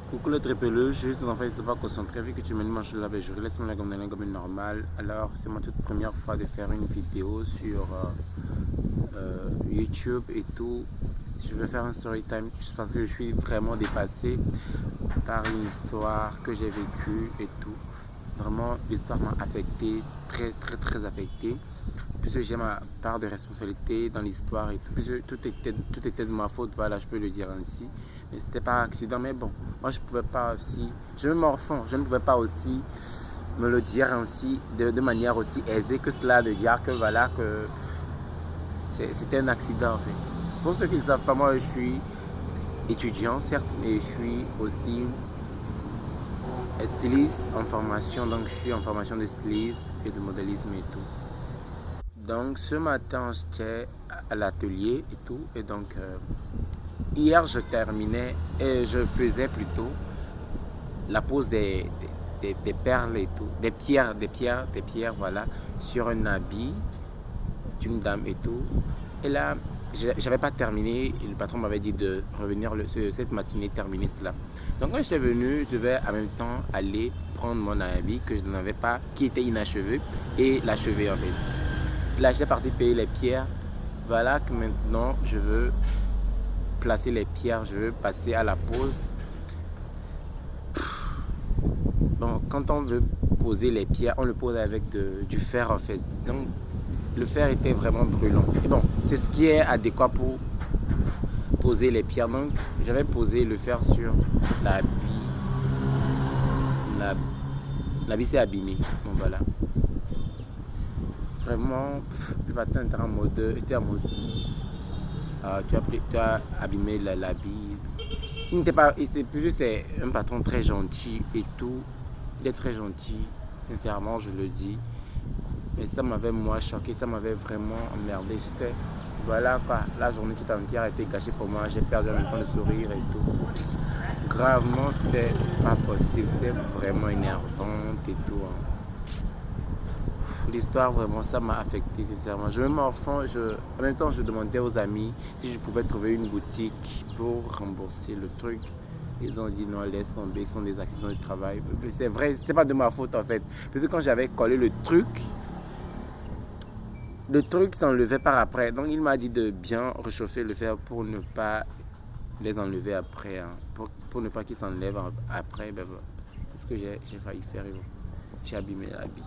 Coucou le trépeleux, juste en fait, c'est pas concentré vu que tu me demandes la je laisse mon comme normal. Alors, c'est ma toute première fois de faire une vidéo sur YouTube et tout. Je vais faire un story time juste parce que je suis vraiment dépassé par une histoire que j'ai vécue et tout. Vraiment, l'histoire m'a affecté, très affecté. Puisque j'ai ma part de responsabilité dans l'histoire et tout. Puisque tout était de ma faute, voilà, je peux le dire ainsi. Mais c'était pas un accident, mais bon, moi je pouvais pas aussi, je me morfonds, je ne pouvais pas aussi me le dire ainsi, de manière aussi aisée que cela, de dire que voilà, que c'était un accident en fait. Pour ceux qui ne savent pas, moi je suis étudiant, certes, mais je suis aussi styliste en formation, donc je suis en formation de styliste et de modélisme et tout. Donc ce matin j'étais à l'atelier et tout, et donc hier je terminais et je faisais plutôt la pose des perles et tout, des pierres, voilà, sur un habit d'une dame et tout. Et là, j'avais pas terminé, le patron m'avait dit de revenir cette matinée terministe là. Donc quand j'étais venu, je vais en même temps aller prendre mon habit que je n'avais pas, qui était inachevé, et l'achever en fait. Là, j'étais parti payer les pierres. Voilà que maintenant, je veux placer les pierres, je veux passer à la pose. Bon, quand on veut poser les pierres, on le pose avec du fer en fait. Donc, le fer était vraiment brûlant. Et bon, c'est ce qui est adéquat pour poser les pierres. Donc, j'avais posé le fer sur l'habit. L'habit s'est abîmé. Bon, voilà. Vraiment, le matin était en mode. Tu as abîmé l'habit. Il n'était pas. C'est un patron très gentil et tout. Il est très gentil, sincèrement, je le dis. Mais ça m'avait, moi, choqué, ça m'avait vraiment emmerdé. J'étais, voilà quoi, la journée toute entière a été gâchée pour moi. J'ai perdu en même temps le sourire et tout. Gravement, c'était pas possible. C'était vraiment énervant et tout. L'histoire, vraiment, ça m'a affecté, sincèrement. Je me morfonds, en même temps, je demandais aux amis si je pouvais trouver une boutique pour rembourser le truc. Ils ont dit non, laisse tomber, ce sont des accidents de travail. C'est vrai, c'était pas de ma faute en fait. Parce que quand j'avais collé le truc s'enlevait par après. Donc il m'a dit de bien réchauffer le fer pour ne pas les enlever après. Hein. Pour ne pas qu'ils s'enlèvent après. Ben, c'est ce que j'ai failli faire. J'ai abîmé l'habit.